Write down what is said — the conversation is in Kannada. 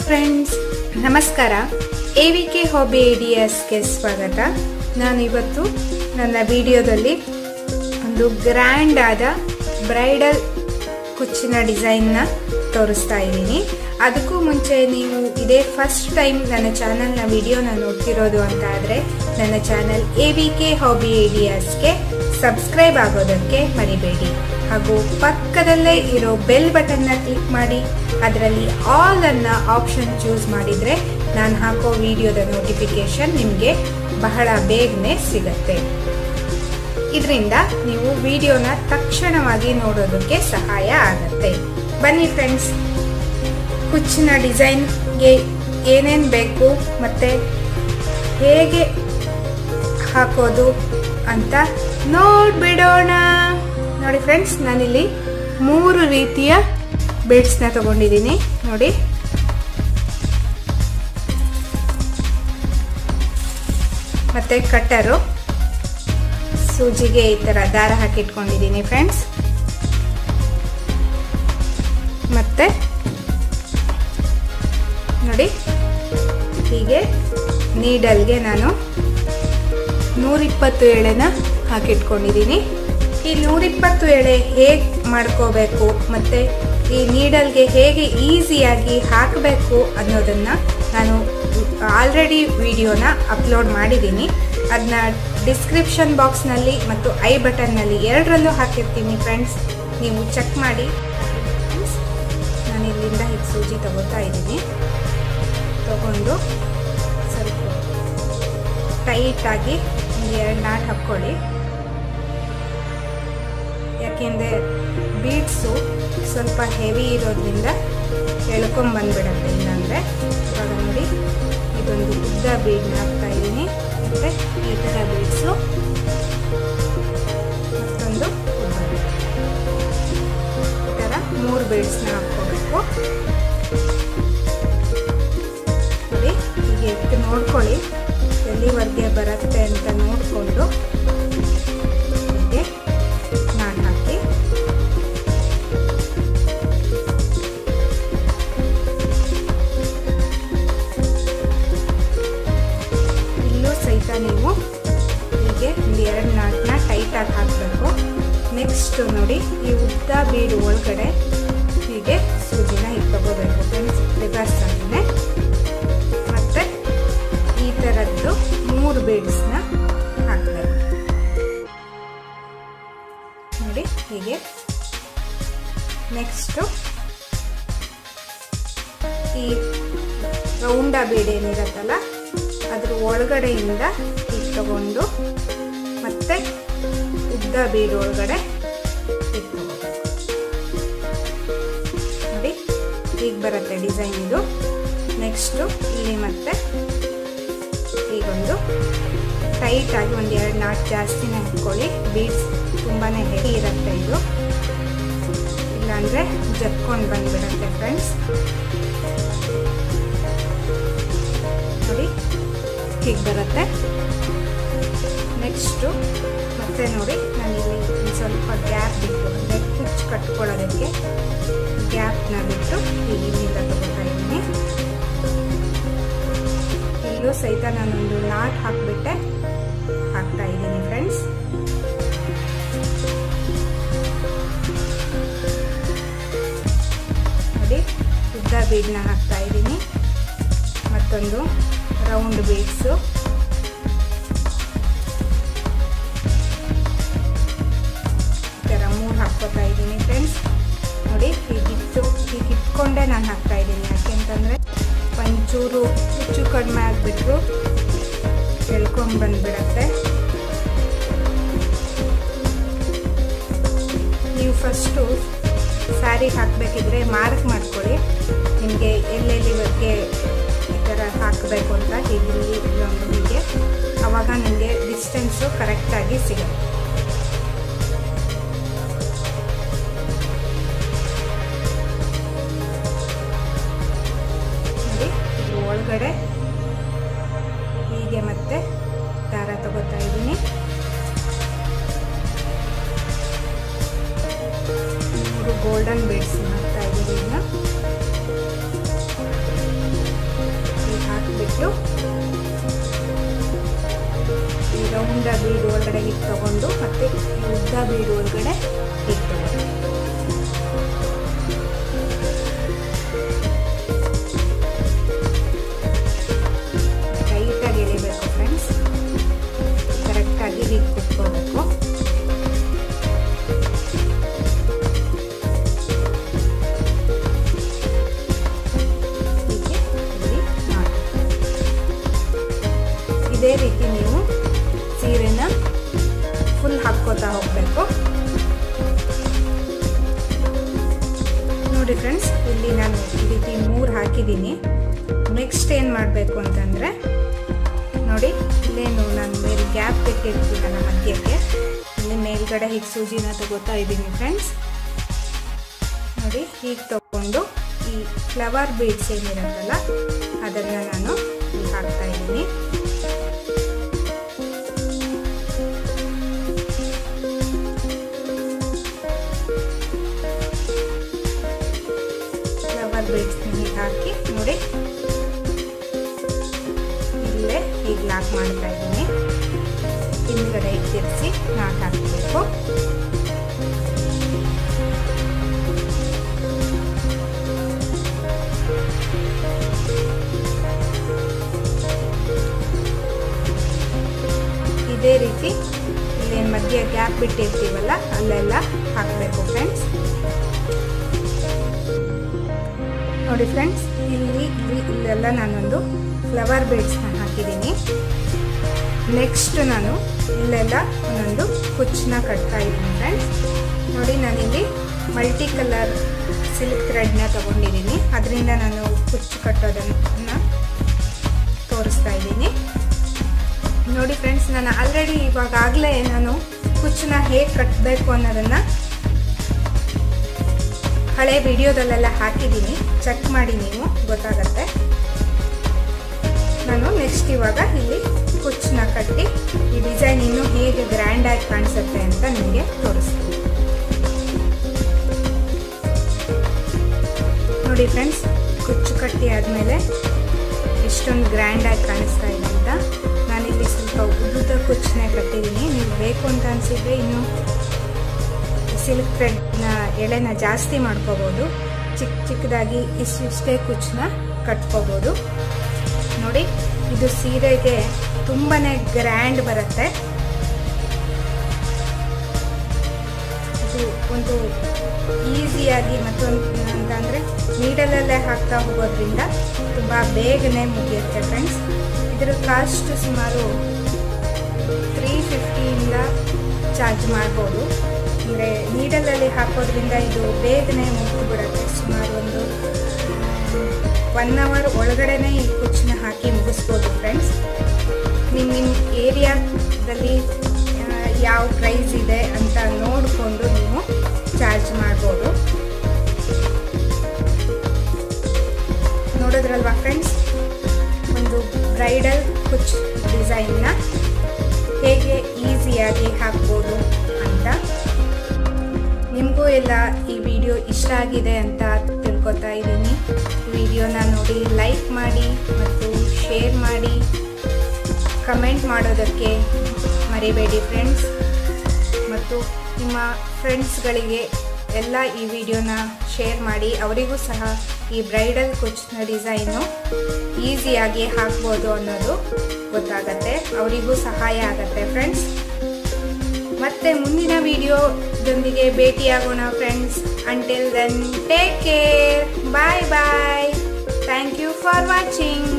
ಫ್ರೆಂಡ್ಸ್, ನಮಸ್ಕಾರ. AVK ಹಾಬಿ ಐಡಿಯಾಸ್ಗೆ ಸ್ವಾಗತ. ನಾನು ಇವತ್ತು ನನ್ನ ವಿಡಿಯೋದಲ್ಲಿ ಒಂದು ಗ್ರ್ಯಾಂಡ್ ಆದ ಬ್ರೈಡಲ್ ಕುಚ್ಚಿನ ಡಿಸೈನ್ನ ತೋರಿಸ್ತಾ ಇದ್ದೀನಿ. ಅದಕ್ಕೂ ಮುಂಚೆ ನೀವು ಇದೇ ಫಸ್ಟ್ ಟೈಮ್ ನನ್ನ ಚಾನಲ್ನ ವಿಡಿಯೋನ ನೋಡ್ತಿರೋದು ಅಂತ ಆದರೆ ನನ್ನ ಚಾನಲ್ AVK ಹಾಬಿ ಐಡಿಯಾಸ್ಗೆ ಸಬ್ಸ್ಕ್ರೈಬ್ ಆಗೋದಕ್ಕೆ ಮರಿಬೇಡಿ. ಹಾಗೂ ಪಕ್ಕದಲ್ಲೇ ಇರೋ ಬೆಲ್ ಬಟನ್ನ ಕ್ಲಿಕ್ ಮಾಡಿ ಅದರಲ್ಲಿ ಆಲ್ ಅನ್ನ ಆಪ್ಷನ್ ಚೂಸ್ ಮಾಡಿದರೆ ನಾನು ಹಾಕೋ ವಿಡಿಯೋದ ನೋಟಿಫಿಕೇಶನ್ ನಿಮಗೆ ಬಹಳ ಬೇಗನೆ ಸಿಗುತ್ತೆ. ಇದರಿಂದ ನೀವು ವಿಡಿಯೋನ ತಕ್ಷಣವಾಗಿ ನೋಡೋದಕ್ಕೆ ಸಹಾಯ ಆಗುತ್ತೆ. ಬನ್ನಿ ಫ್ರೆಂಡ್ಸ್, ಕುಚ್ಚಿನ ಡಿಸೈನ್ಗೆ ಏನೇನು ಬೇಕು ಮತ್ತು ಹೇಗೆ ಹಾಕೋದು ಅಂತ ನೋಡ್ಬಿಡೋಣ. ನೋಡಿ ಫ್ರೆಂಡ್ಸ್, ನಾನಿಲ್ಲಿ 3 ರೀತಿಯ ಬೀಡ್ಸ್ನ ತಗೊಂಡಿದ್ದೀನಿ. ನೋಡಿ, ಮತ್ತೆ ಕಟ್ಟರು, ಸೂಜಿಗೆ ಈ ತರ ದಾರ ಹಾಕಿಟ್ಕೊಂಡಿದ್ದೀನಿ ಫ್ರೆಂಡ್ಸ್. ಮತ್ತೆ ನೋಡಿ, ಹೀಗೆ ನೀಡಲ್ಗೆ ನಾನು 120 ಎಳೆನ ಹಾಕಿಟ್ಕೊಂಡಿದ್ದೀನಿ. ಈ 120 ಎಳೆ ಹೇಗೆ ಮಾಡ್ಕೋಬೇಕು ಮತ್ತು ಈ ನೀಡಲ್ಗೆ ಹೇಗೆ ಈಸಿಯಾಗಿ ಹಾಕಬೇಕು ಅನ್ನೋದನ್ನು ನಾನು ಆಲ್ರೆಡಿ ವಿಡಿಯೋನ ಅಪ್ಲೋಡ್ ಮಾಡಿದ್ದೀನಿ. ಅದನ್ನ ಡಿಸ್ಕ್ರಿಪ್ಷನ್ ಬಾಕ್ಸ್ನಲ್ಲಿ ಮತ್ತು ಐ ಬಟನ್ನಲ್ಲಿ ಎರಡರಲ್ಲೂ ಹಾಕಿರ್ತೀನಿ ಫ್ರೆಂಡ್ಸ್, ನೀವು ಚೆಕ್ ಮಾಡಿ. ನಾನು ಇಲ್ಲಿಂದ ಹೀಗೆ ಸೂಜಿ ತಗೋತಾ ಇದ್ದೀನಿ. ತಗೊಂಡು ಸ್ವಲ್ಪ ಟೈಟಾಗಿ 2 ನಾಟ್ ಹಾಕ್ಕೊಳ್ಳಿ. ಯಾಕೆಂದರೆ ಬೀಡ್ಸು ಸ್ವಲ್ಪ ಹೆವಿ ಇರೋದ್ರಿಂದ ಎಳ್ಕೊಂಬಂದ್ಬಿಡತ್ತೆ. ಇಲ್ಲಾಂದರೆ ಇವಾಗ ನೋಡಿ, ಇದೊಂದು ಉದ್ದ ಬೀಡ್ನ ಹಾಕ್ತಾ ಇದ್ದೀನಿ. ಮತ್ತು ಈ ಥರ ಬೀಡ್ಸು ಮತ್ತೊಂದು ಉದ್ದ ಬೀಡ್, ಈ ಥರ 3 ಬೀಡ್ಸ್ನ ಹಾಕ್ಕೋಬೇಕು. ನೋಡಿ, ಹೀಗೆ ಎತ್ತು ನೋಡ್ಕೊಳ್ಳಿ, ಎಲ್ಲಿವರೆಗೆ ಬರುತ್ತೆ ಅಂತ ನೋಡಿಕೊಂಡು ಹೀಗೆ ನಾಟ್ ಹಾಕಿ ಇಲ್ಲೂ ಸಹಿತ ನೀವು ಹೀಗೆ 2 ನಾಟ್ನ ಟೈಟಾಗಿ ಹಾಕಬೇಕು. ನೆಕ್ಸ್ಟ್ ನೋಡಿ, ಈ ಉದ್ದ ಬೀಡು ಒಳಗಡೆ ಹೀಗೆ ಸೂಜಿನ ಇಟ್ಕೋಬೇಕು ಫ್ರೆಂಡ್ಸ್, ರಿವರ್ಸ್ ಆಗಿದೆ. ಮತ್ತೆ ಈ ಥರದ್ದು 3 ಬೀಡ್ಸ್ನ ಹಾಕಬೇಕು. ನೋಡಿ ಹೀಗೆ. ನೆಕ್ಸ್ಟು ಈ ರೌಂಡ ಬೀಡ್ ಏನಿರತ್ತಲ್ಲ ಅದ್ರ ಒಳಗಡೆಯಿಂದ ಹೀಗೆ ತಗೊಂಡು ಮತ್ತೆ ಉದ್ದ ಬೀಡ್ ಒಳಗಡೆ ಇಟ್ಕೋಬೇಕು. ನೋಡಿ, ಹೀಗೆ ಬರುತ್ತೆ ಡಿಸೈನ್ ಇದು. ನೆಕ್ಸ್ಟು ಇಲ್ಲಿ ಮತ್ತೆ ಈಗೊಂದು ಟೈಟಾಗಿ 1-2 ನಾಟ್ ಜಾಸ್ತಿನೇ ಹಾಕ್ಕೊಳ್ಳಿ. ಬೀಡ್ಸ್ ತುಂಬಾ ಹೆವಿ ಇರುತ್ತೆ ಇದು, ಇಲ್ಲಾಂದರೆ ಜಪ್ಕೊಂಡು ಬಂದುಬಿಡುತ್ತೆ ಫ್ರೆಂಡ್ಸ್. ನೋಡಿ, ಹೀಗೆ ಬರುತ್ತೆ. ನೆಕ್ಸ್ಟು ಮತ್ತೆ ನೋಡಿ, ನಾನಿಲ್ಲಿ ಸ್ವಲ್ಪ ಗ್ಯಾಪ್ ಬಿಟ್ಟು ಅಂದರೆ ಕುಚ್ಚು ಕಟ್ಕೊಳ್ಳೋದಕ್ಕೆ ಗ್ಯಾಪ್ನ ಬಿಟ್ಟು ಇಲ್ಲಿಂದ ತಗೋತಾ ಇದ್ದೀನಿ. ಇಲ್ಲೂ ಸಹಿತ ನಾನೊಂದು ನಾಟ್ ಹಾಕಿಬಿಟ್ಟೆ ಹಾಕ್ತಾ ಇದ್ದೀನಿ ಫ್ರೆಂಡ್ಸ್. ನೋಡಿ, ಉದ್ದ ಬೀಡ್ನ ಹಾಕ್ತಾ ಇದ್ದೀನಿ. ಮತ್ತೊಂದು ರೌಂಡ್ ಬೀಡ್ಸು, ಈ ಥರ 3 ಹಾಕ್ಕೋತಾ ಇದ್ದೀನಿ ಫ್ರೆಂಡ್ಸ್. ನೋಡಿ, ಹೀಗಿಟ್ಕೊಂಡೆ ನಾನು ಹಾಕ್ತಾ ಇದ್ದೀನಿ. ಯಾಕೆಂತಂದರೆ ಒಂಚೂರು ಹೆಚ್ಚು ಕಡಿಮೆ ಆಗಿಬಿಟ್ರು ಎಳ್ಕೊಂಡು ಬಂದುಬಿಡತ್ತೆ. ನೀವು ಫಸ್ಟು ಸ್ಯಾರಿಗೆ ಹಾಕಬೇಕಿದ್ರೆ ಮಾರ್ಕ್ ಮಾಡ್ಕೊಳ್ಳಿ, ನಿಮಗೆ ಎಲ್ಲೆಲ್ಲಿವರೆಗೆ ಈ ಥರ ಹಾಕಬೇಕು ಅಂತ. ಹೀಗೆ ಇಲ್ಲೊಂದು ಹೀಗೆ, ಆವಾಗ ನಿಮಗೆ ಡಿಸ್ಟೆನ್ಸು ಕರೆಕ್ಟಾಗಿ ಸಿಗುತ್ತೆ. ಒಳಗಡೆ ಹೀಗೆ ಮತ್ತೆ ದಾರ ತಗೋತಾ ಇದ್ದೀನಿ. 3 ಗೋಲ್ಡನ್ ಬೀಡ್ಸ್ ಮಾಡ್ತಾ ಇದ್ದೀನಿ. ಇಟ್ಟು ಈ ರೌಂಡ ಬೀಡ್ ಒಳಗಡೆ ಹಿಟ್ಟು ತಗೊಂಡು ಮತ್ತೆ ಉದ್ದ ಬೀಡ್ ಒಳಗಡೆ ಹಿಟ್ಟು ತಗೊಂಡು ಟೈಟಾಗಿ ಎಳಿಬೇಕು ಫ್ರೆಂಡ್ಸ್. ಕರೆಕ್ಟಾಗಿ ಹಿಟ್ಟು ಕುಟ್ಕೋಬೇಕು. ಇದೇ ರೀತಿ ನೀವು ಸೀರೆನ ಫುಲ್ ಹಾಕ್ಕೋತಾ ಹೋಗಬೇಕು. ನೋಡಿ ಫ್ರೆಂಡ್ಸ್, ಇಲ್ಲಿ ನಾನು ಈ ರೀತಿ 3 ಹಾಕಿದ್ದೀನಿ. ನೆಕ್ಸ್ಟ್ ಏನು ಮಾಡಬೇಕು ಅಂತಂದರೆ ನೋಡಿ, ಇಲ್ಲೇನು ನಾನು ಮೇಲೆ ಗ್ಯಾಪ್ ಬಿಟ್ಟಿರ್ತೀನಲ್ಲ ಮಧ್ಯಕ್ಕೆ, ಇಲ್ಲಿ ಮೇಲ್ಗಡೆ ಹೀಗೆ ಸೂಜಿನ ತಗೋತಾ ಇದ್ದೀನಿ ಫ್ರೆಂಡ್ಸ್. ನೋಡಿ, ಹೀಗೆ ತಗೊಂಡು ಈ ಫ್ಲವರ್ ಬೀಡ್ಸ್ ಏನಿರುತ್ತಲ್ಲ ಅದನ್ನು ನಾನು ಇಲ್ಲಿ ಹಾಕ್ತಾ ಇದ್ದೀನಿ. ಬೀಡ್ಸ್ನ ಹಾಕಿ ನೋಡಿ, ಇಲ್ಲೇ ಹೀಗೆ ಲಾಕ್ ಮಾಡ್ತಾ ಇದ್ದೀನಿ. ಹಿಂದ್ಗಡೆ ತಿರ್ಸಿ ನಾಟ್ ಹಾಕಬೇಕು. ಇದೇ ರೀತಿ ಇಲ್ಲೇನು ಮಧ್ಯೆ ಗ್ಯಾಪ್ ಬಿಟ್ಟಿರ್ತೀವಲ್ಲ ಅಲ್ಲೆಲ್ಲ ಹಾಕಬೇಕು ಫ್ರೆಂಡ್ಸ್. ನೋಡಿ ಫ್ರೆಂಡ್ಸ್, ಇಲ್ಲೆಲ್ಲ ನಾನೊಂದು ಫ್ಲವರ್ ಬೀಡ್ಸ್ನ ಹಾಕಿದ್ದೀನಿ. ನೆಕ್ಸ್ಟ್ ನಾನು ಇಲ್ಲೆಲ್ಲ ಒಂದೊಂದು ಕುಚ್ಚನ್ನ ಕಟ್ತಾ ಇದ್ದೀನಿ ಫ್ರೆಂಡ್ಸ್. ನೋಡಿ, ನಾನಿಲ್ಲಿ ಮಲ್ಟಿ ಕಲರ್ ಸಿಲ್ಕ್ ಥ್ರೆಡ್ನ ತಗೊಂಡಿದ್ದೀನಿ. ಅದರಿಂದ ನಾನು ಕುಚ್ಚು ಕಟ್ಟೋದನ್ನು ತೋರಿಸ್ತಾ ಇದ್ದೀನಿ. ನೋಡಿ ಫ್ರೆಂಡ್ಸ್, ನಾನು ಆಲ್ರೆಡಿ ಇವಾಗಲೇ ನಾನು ಕುಚ್ಚನ್ನ ಹೇಗೆ ಕಟ್ಟಬೇಕು ಅನ್ನೋದನ್ನು ಹಳೆ ವಿಡಿಯೋದಲ್ಲೆಲ್ಲ ಹಾಕಿದ್ದೀನಿ, ಚೆಕ್ ಮಾಡಿ, ನೀವು ಗೊತ್ತಾಗತ್ತೆ. ನಾನು ನೆಕ್ಸ್ಟ್ ಇವಾಗ ಇಲ್ಲಿ ಕುಚ್ಚನ್ನ ಕಟ್ಟಿ ಈ ಡಿಸೈನ್ ಇನ್ನೂ ಹೇಗೆ ಗ್ರ್ಯಾಂಡಾಗಿ ಕಾಣಿಸುತ್ತೆ ಅಂತ ನಿಮಗೆ ತೋರಿಸ್ತೀನಿ. ನೋಡಿ ಫ್ರೆಂಡ್ಸ್, ಕುಚ್ಚು ಕಟ್ಟಿ ಆದಮೇಲೆ ಎಷ್ಟೊಂದು ಗ್ರ್ಯಾಂಡಾಗಿ ಕಾಣಿಸ್ತಾ ಇದೆ ಅಂತ. ನಾನಿಲ್ಲಿ ಸ್ವಲ್ಪ ಉದ್ದ ಕುಚ್ಚನ್ನೇ ಕಟ್ಟಿದ್ದೀನಿ. ನೀವು ಬೇಕು ಅಂತ ಅನಿಸಿದ್ರೆ ಇನ್ನು ಸಿಲ್ಕ್ ಥ್ರೆಡ್ನ ಎಳೆನ ಜಾಸ್ತಿ ಮಾಡ್ಕೋಬೋದು. ಚಿಕ್ಕದಾಗಿ ಇಷ್ಟೇ ಕುಚ್ಚನ್ನ ಕಟ್ಕೋಬೋದು. ನೋಡಿ, ಇದು ಸೀರೆಗೆ ತುಂಬಾ ಗ್ರ್ಯಾಂಡ್ ಬರುತ್ತೆ. ಇದು ಒಂದು ಈಸಿಯಾಗಿ ಮತ್ತೊಂದು ಅಂತಂದರೆ ನೀಡಲಲ್ಲೇ ಹಾಕ್ತಾ ಹೋಗೋದ್ರಿಂದ ತುಂಬ ಬೇಗನೆ ಮುಗಿಯುತ್ತೆ ಫ್ರೆಂಡ್ಸ್. ಇದರ ಕಾಸ್ಟ್ ಸುಮಾರು 350ಇಂದ ಚಾರ್ಜ್ ಮಾಡ್ಬೋದು. ಅಂದರೆ ನೀಡಲಲ್ಲಿ ಹಾಕೋದ್ರಿಂದ ಇದು ಬೇಗನೆ ಮುಗಿದ್ಬಿಡುತ್ತೆ. ಸುಮಾರು ಒಂದು 1 hour ಒಳಗಡೆನೇ ಈ ಕುಚ್ಚನ್ನ ಹಾಕಿ ಮುಗಿಸ್ಬೋದು ಫ್ರೆಂಡ್ಸ್. ನಿಮ್ಮ ಏರಿಯಾದಲ್ಲಿ ಯಾವ ಪ್ರೈಸ್ ಇದೆ ಅಂತ ನೋಡಿಕೊಂಡು ನೀವು ಚಾರ್ಜ್ ಮಾಡ್ಬೋದು. ನೋಡಿದ್ರಲ್ವಾ ಫ್ರೆಂಡ್ಸ್, ಒಂದು ಬ್ರೈಡಲ್ ಕುಚ್ಚು ಡಿಸೈನ್ನ ಹೇಗೆ ಈಸಿಯಾಗಿ ಹಾಕ್ಬೋದು ಅಂತ. ನಿಮಗೂ ಎಲ್ಲ ಈ ವಿಡಿಯೋ ಇಷ್ಟ ಆಗಿದೆ ಅಂತ ತಿಳ್ಕೊತಾ ಇದ್ದೀನಿ. ವಿಡಿಯೋನ ನೋಡಿ ಲೈಕ್ ಮಾಡಿ ಮತ್ತು ಶೇರ್ ಮಾಡಿ, ಕಮೆಂಟ್ ಮಾಡೋದಕ್ಕೆ ಮರಿಬೇಡಿ ಫ್ರೆಂಡ್ಸ್. ಮತ್ತು ನಿಮ್ಮ ಫ್ರೆಂಡ್ಸ್ಗಳಿಗೆ ಎಲ್ಲ ಈ ವಿಡಿಯೋನ ಶೇರ್ ಮಾಡಿ, ಅವರಿಗೂ ಸಹ ಈ ಬ್ರೈಡಲ್ ಕುಚ್ಚಿನ ಡಿಸೈನು ಈಸಿಯಾಗಿ ಹಾಕ್ಬೋದು ಅನ್ನೋದು ಗೊತ್ತಾಗತ್ತೆ, ಅವರಿಗೂ ಸಹಾಯ ಆಗತ್ತೆ ಫ್ರೆಂಡ್ಸ್. ಮತ್ತೆ ಮುಂದಿನ ವಿಡಿಯೋದೊಂದಿಗೆ ಭೇಟಿಯಾಗೋಣ friends. Until then take care, bye bye. Thank you for watching.